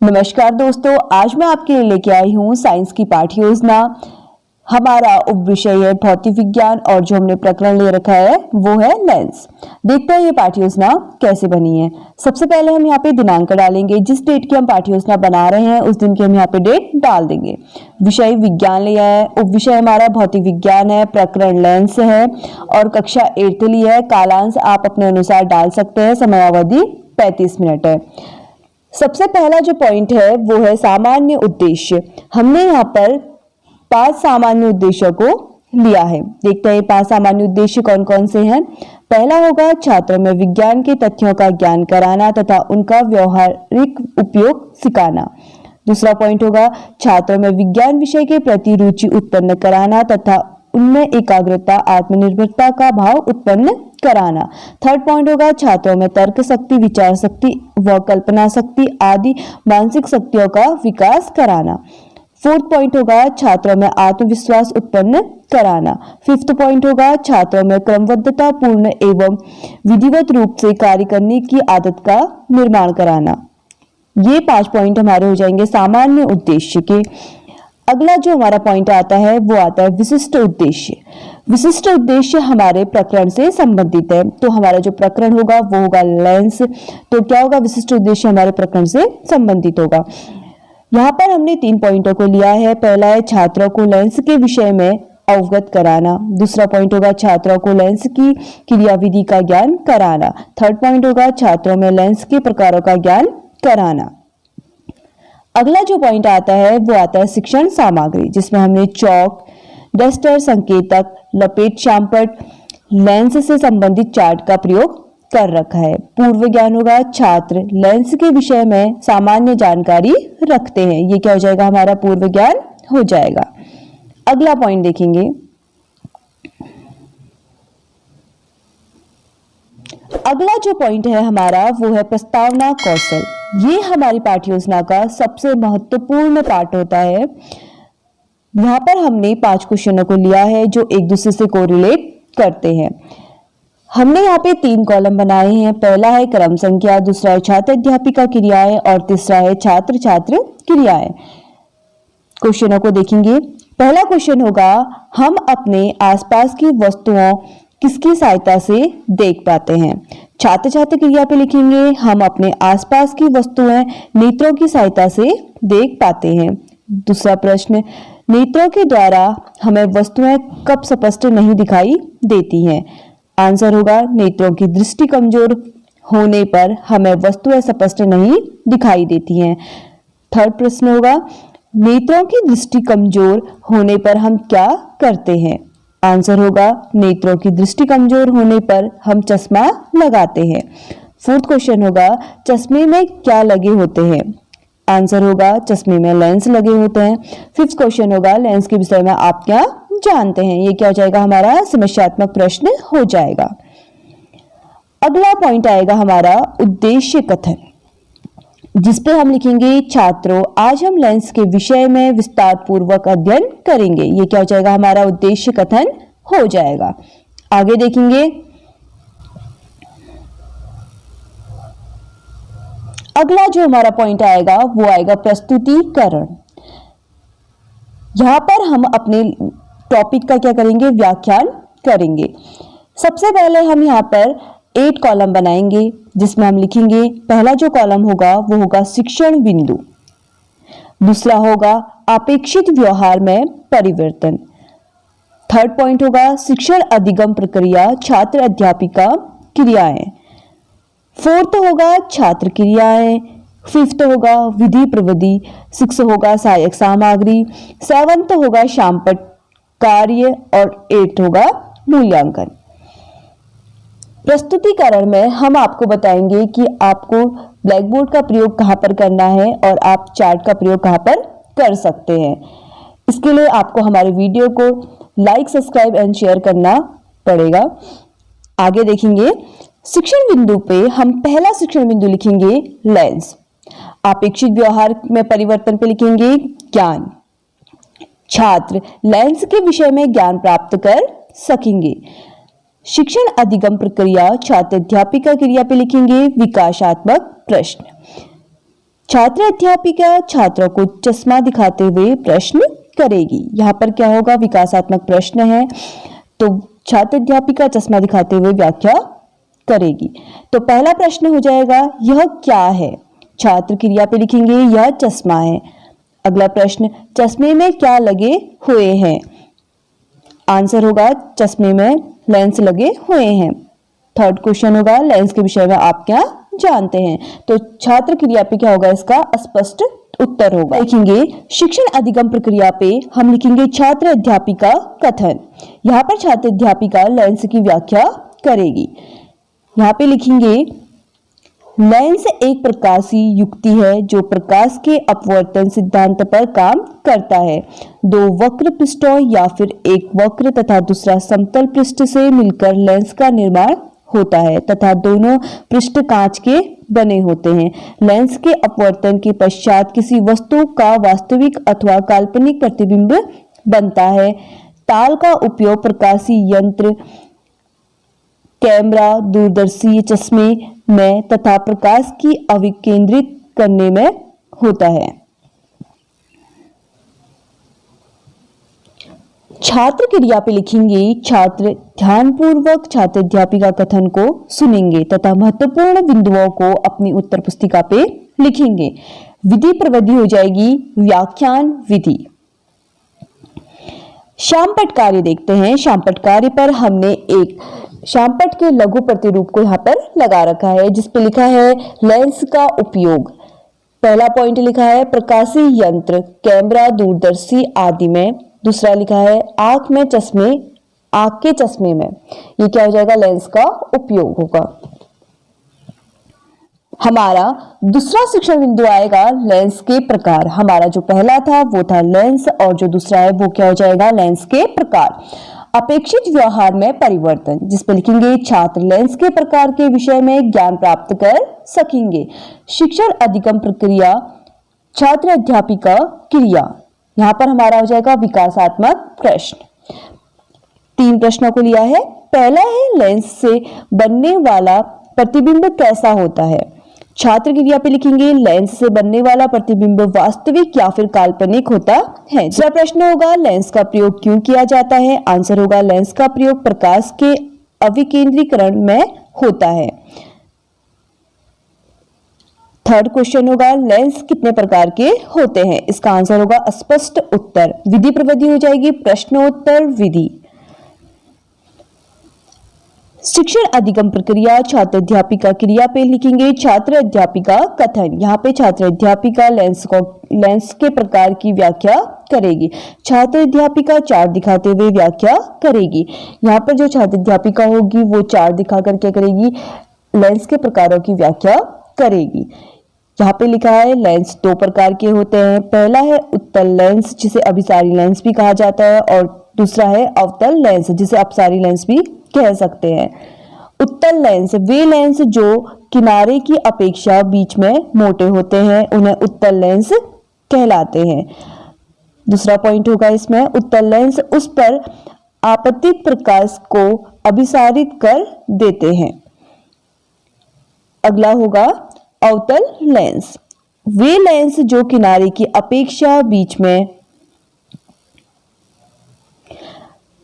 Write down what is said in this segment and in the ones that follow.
नमस्कार दोस्तों, आज मैं आपके लिए लेके आई हूँ साइंस की पाठ्य योजना। हमारा उप विषय है भौतिक विज्ञान और जो हमने प्रकरण ले रखा है वो है लेंस। देखते हैं ये पाठ्य योजना कैसे बनी है। सबसे पहले हम यहाँ पे दिनांक डालेंगे, जिस डेट की हम पाठ्य योजना बना रहे हैं उस दिन की हम यहाँ पे डेट डाल देंगे। विषय विज्ञान लिया है, उप विषय हमारा भौतिक विज्ञान है, प्रकरण लेंस है और कक्षा 8th ली है। कालांश आप अपने अनुसार डाल सकते हैं, समयावधि 35 मिनट है। सबसे पहला जो पॉइंट है वो है सामान्य उद्देश्य। हमने यहाँ पर 5 सामान्य उद्देश्यों को लिया है। देखते हैं 5 सामान्य उद्देश्य कौन कौन से हैं। पहला होगा छात्रों में विज्ञान के तथ्यों का ज्ञान कराना तथा उनका व्यवहारिक उपयोग सिखाना। दूसरा पॉइंट होगा छात्रों में विज्ञान विषय के प्रति रुचि उत्पन्न कराना तथा उनमें एकाग्रता आत्मनिर्भरता का भाव उत्पन्न कराना। थर्ड पॉइंट होगा छात्रों में तर्क शक्ति, विचार शक्ति व कल्पना शक्ति आदि मानसिक शक्तियों का विकास कराना। फोर्थ पॉइंट होगा छात्रों में आत्मविश्वास उत्पन्न कराना। फिफ्थ पॉइंट होगा छात्रों में क्रमबद्धता पूर्ण एवं विधिवत रूप से कार्य करने की आदत का निर्माण कराना। ये 5 पॉइंट हमारे हो जाएंगे सामान्य उद्देश्य के। अगला जो हमारा पॉइंट आता है वो आता है विशिष्ट उद्देश्य। विशिष्ट उद्देश्य हमारे प्रकरण से संबंधित है, तो हमारा जो प्रकरण होगा वो होगा लेंस। तो क्या होगा, विशिष्ट उद्देश्य हमारे प्रकरण से संबंधित होगा। यहाँ पर हमने 3 पॉइंटों को लिया है। पहला है छात्रों को लेंस के विषय में अवगत कराना। दूसरा पॉइंट होगा छात्रों को लेंस की क्रियाविधि का ज्ञान कराना। थर्ड पॉइंट होगा छात्रों में लेंस के प्रकारों का ज्ञान कराना। अगला जो पॉइंट आता है वो आता है शिक्षण सामग्री, जिसमें हमने चौक, डस्टर, संकेतक, लपेट, शामपट, लेंस से संबंधित चार्ट का प्रयोग कर रखा है। पूर्व ज्ञान होगा छात्र लेंस के विषय में सामान्य जानकारी रखते हैं। ये क्या हो जाएगा, हमारा पूर्व ज्ञान हो जाएगा। अगला पॉइंट देखेंगे। अगला जो पॉइंट है हमारा वो है प्रस्तावना कौशल। ये हमारी पाठ्य योजना का सबसे महत्वपूर्ण पार्ट होता है। यहाँ पर हमने 5 क्वेश्चनों को लिया है जो एक दूसरे से कोरिलेट करते हैं। हमने यहाँ पे 3 कॉलम बनाए हैं। पहला है क्रम संख्या, दूसरा है छात्र अध्यापिका क्रियाएं और तीसरा है छात्र छात्र क्रियाएं। क्वेश्चनों को देखेंगे। पहला क्वेश्चन होगा हम अपने आसपास की वस्तुओं किसकी सहायता से देख पाते हैं। छात्र छात्र क्रिया पे लिखेंगे हम अपने आसपास की वस्तुएं नेत्रों की सहायता से देख पाते हैं। दूसरा प्रश्न, नेत्रों के द्वारा हमें वस्तुएं कब स्पष्ट नहीं दिखाई देती हैं। आंसर होगा नेत्रों की दृष्टि कमजोर होने पर हमें वस्तुएं स्पष्ट नहीं दिखाई देती हैं। थर्ड प्रश्न होगा नेत्रों की दृष्टि कमजोर होने पर हम क्या करते हैं। आंसर होगा नेत्रों की दृष्टि कमजोर होने पर हम चश्मा लगाते हैं। फोर्थ क्वेश्चन होगा चश्मे में क्या लगे होते हैं। आंसर होगा चश्मे में लेंस लगे होते हैं। फिफ्थ क्वेश्चन होगा लेंस के विषय में आप क्या जानते हैं। ये क्या हो जाएगा, हमारा समस्यात्मक प्रश्न हो जाएगा। अगला पॉइंट आएगा हमारा उद्देश्य कथन, जिसपे हम लिखेंगे छात्रों आज हम लेंस के विषय में विस्तार पूर्वक अध्ययन करेंगे। ये क्या हो जाएगा, हमारा उद्देश्य कथन हो जाएगा। आगे देखेंगे। अगला जो हमारा पॉइंट आएगा वो आएगा प्रस्तुतिकरण। यहां पर हम अपने टॉपिक का क्या करेंगे, व्याख्यान करेंगे। सबसे पहले हम यहाँ पर 8 कॉलम बनाएंगे, जिसमें हम लिखेंगे पहला जो कॉलम होगा वो होगा शिक्षण बिंदु। दूसरा होगा अपेक्षित व्यवहार में परिवर्तन। थर्ड पॉइंट होगा शिक्षण अधिगम प्रक्रिया, छात्र अध्यापिका क्रियाएं। फोर्थ होगा छात्र क्रियाएं। फिफ्थ होगा विधि प्रविधि। सिक्स होगा सहायक सामग्री। सेवंथ होगा शामपट कार्य और 8th होगा मूल्यांकन। प्रस्तुतिकरण में हम आपको बताएंगे कि आपको ब्लैक बोर्ड का प्रयोग कहां पर करना है और आप चार्ट का प्रयोग कहां पर कर सकते हैं। इसके लिए आपको हमारे वीडियो को लाइक, सब्सक्राइब एंड शेयर करना पड़ेगा। आगे देखेंगे। शिक्षण बिंदु पे हम पहला शिक्षण बिंदु लिखेंगे लेंस। अपेक्षित व्यवहार में परिवर्तन पे लिखेंगे ज्ञान। छात्र लेंस के विषय में ज्ञान प्राप्त कर सकेंगे। शिक्षण अधिगम प्रक्रिया छात्र अध्यापिका क्रिया पे लिखेंगे विकासात्मक प्रश्न। छात्र अध्यापिका छात्रों को चश्मा दिखाते हुए प्रश्न करेगी। यहाँ पर क्या होगा, विकासात्मक प्रश्न है, तो छात्र अध्यापिका चश्मा दिखाते हुए व्याख्या करेगी। तो पहला प्रश्न हो जाएगा, यह क्या है? छात्र क्रिया पे लिखेंगे यह चश्मा है। अगला प्रश्न, चश्मे में क्या लगे हुए हैं? आंसर होगा चश्मे में लेंस लगे हुए हैं। थर्ड क्वेश्चन होगा, लेंस के विषय में आप क्या जानते हैं? तो छात्र क्रिया पे क्या होगा, इसका स्पष्ट उत्तर होगा। लिखेंगे शिक्षण अधिगम प्रक्रिया पे हम लिखेंगे छात्र अध्यापिका कथन। यहाँ पर छात्र अध्यापिका लेंस की व्याख्या करेगी। यहाँ पे लिखेंगे लेंस एक प्रकाशीय युक्ति है जो प्रकाश के अपवर्तन सिद्धांत पर काम करता है। दो वक्र पृष्ठों या फिर एक वक्र तथा दूसरा समतल पृष्ठ से मिलकर लेंस का निर्माण होता है तथा दोनों पृष्ठ कांच के बने होते हैं। लेंस के अपवर्तन के पश्चात किसी वस्तु का वास्तविक अथवा काल्पनिक प्रतिबिंब बनता है। ताल का उपयोग प्रकाशीय यंत्र, कैमरा, दूरदर्शी चश्मे में तथा प्रकाश की अभिकेंद्रित करने में होता है। छात्र क्रिया पे लिखेंगे छात्र ध्यानपूर्वक छात्र अध्यापिका कथन को सुनेंगे तथा महत्वपूर्ण बिंदुओं को अपनी उत्तर पुस्तिका पे लिखेंगे। विधि प्रविधि हो जाएगी व्याख्यान विधि। शामपट कार्य देखते हैं। शामपट कार्य पर हमने एक शामपट के लघु प्रतिरूप को यहाँ पर लगा रखा है जिसपे लिखा है लेंस का उपयोग। पहला पॉइंट लिखा है प्रकाशीय यंत्र, कैमरा, दूरदर्शी आदि में। दूसरा लिखा है आंख में चश्मे, आंख के चश्मे में। ये क्या हो जाएगा, लेंस का उपयोग होगा। हमारा दूसरा शिक्षण बिंदु आएगा लेंस के प्रकार। हमारा जो पहला था वो था लेंस और जो दूसरा है वो क्या हो जाएगा, लेंस के प्रकार। अपेक्षित व्यवहार में परिवर्तन, जिस पर लिखेंगे छात्र लेंस के प्रकार के विषय में ज्ञान प्राप्त कर सकेंगे। शिक्षण अधिगम प्रक्रिया, छात्र अध्यापिका क्रिया। यहाँ पर हमारा हो जाएगा विकासात्मक प्रश्न। 3 प्रश्नों को लिया है। पहला है लेंस से बनने वाला प्रतिबिंब कैसा होता है? छात्र क्रिया पे लिखेंगे लेंस से बनने वाला प्रतिबिंब वास्तविक या फिर काल्पनिक होता है। दूसरा प्रश्न होगा लेंस का प्रयोग क्यों किया जाता है? आंसर होगा लेंस का प्रयोग प्रकाश के अविकेंद्रीकरण में होता है। थर्ड क्वेश्चन होगा लेंस कितने प्रकार के होते हैं? इसका आंसर होगा स्पष्ट उत्तर। विधि प्रविधि हो जाएगी प्रश्नोत्तर विधि। शिक्षण अधिगम प्रक्रिया, छात्र अध्यापिका क्रिया पे लिखेंगे छात्र अध्यापिका कथन। यहाँ पे छात्र अध्यापिका लेंस के प्रकार की व्याख्या करेगी। छात्र अध्यापिका चार्ट दिखाते हुए व्याख्या करेगी। यहाँ पर जो छात्र अध्यापिका होगी वो चार्ट दिखा कर क्या करेगी, लेंस के प्रकारों की व्याख्या करेगी। यहाँ पे लिखा है लेंस 2 प्रकार के होते हैं। पहला है उत्तल लेंस जिसे अभिसारी लेंस भी कहा जाता है और दूसरा है अवतल लेंस जिसे अपसारी लेंस भी कह सकते हैं। उत्तल लेंस वे लेंस जो किनारे की अपेक्षा बीच में मोटे होते हैं, उन्हें उत्तल लेंस कहलाते हैं। दूसरा पॉइंट होगा इसमें उत्तल लेंस उस पर आपतित प्रकाश को अभिसारित कर देते हैं। अगला होगा अवतल लेंस वे लेंस जो किनारे की अपेक्षा बीच में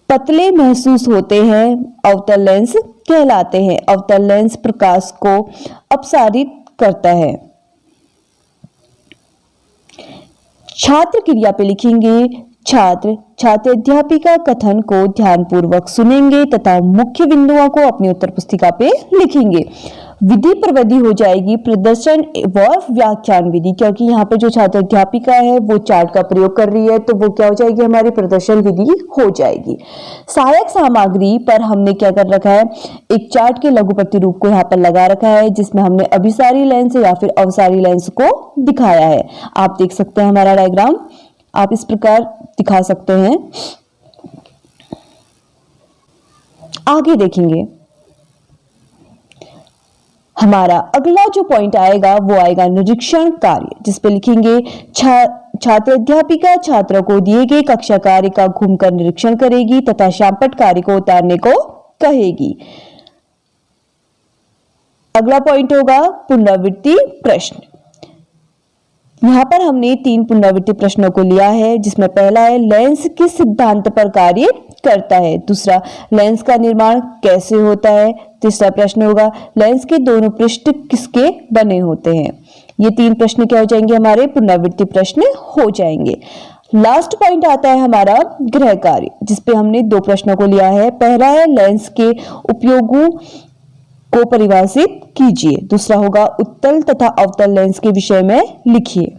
पतले महसूस होते हैं, अवतल लेंस कहलाते हैं। अवतल लेंस प्रकाश को अपसारित करता है। छात्र क्रिया पे लिखेंगे छात्र अध्यापिका कथन को ध्यानपूर्वक सुनेंगे तथा मुख्य बिंदुओं को अपनी उत्तर पुस्तिका पे लिखेंगे। विधि प्रविधि हो जाएगी प्रदर्शन व व्याख्यान विधि, क्योंकि यहाँ पे जो छात्र अध्यापिका है वो चार्ट का प्रयोग कर रही है तो वो क्या हो जाएगी, हमारी प्रदर्शन विधि हो जाएगी। सहायक सामग्री पर हमने क्या कर रखा है, एक चार्ट के लघु प्रतिरूप को यहाँ पर लगा रखा है जिसमें हमने अभिसारी लेंस या फिर अवसारी लेंस को दिखाया है। आप देख सकते हैं हमारा डायग्राम आप इस प्रकार दिखा सकते हैं। आगे देखेंगे हमारा अगला जो पॉइंट आएगा वो आएगा निरीक्षण कार्य, जिस पे लिखेंगे छात्र अध्यापिका छात्रों को दिए गए कक्षा कार्य का घूमकर निरीक्षण करेगी तथा शामपट कार्य को उतारने को कहेगी। अगला पॉइंट होगा पुनरावृत्ति प्रश्न। यहाँ पर हमने 3 पुनरावृत्ति प्रश्नों को लिया है, जिसमें पहला है लेंस किस सिद्धांत पर कार्य करता है, दूसरा लेंस का निर्माण कैसे होता है, तीसरा प्रश्न होगा लेंस के दोनों पृष्ठ किसके बने होते हैं। ये 3 प्रश्न क्या हो जाएंगे, हमारे पुनरावृत्ति प्रश्न हो जाएंगे। लास्ट पॉइंट आता है हमारा गृह कार्य, जिसपे हमने 2 प्रश्नों को लिया है। पहला है लेंस के उपयोगों को परिभाषित कीजिए, दूसरा होगा उत्तल तथा अवतल लेंस के विषय में लिखिए।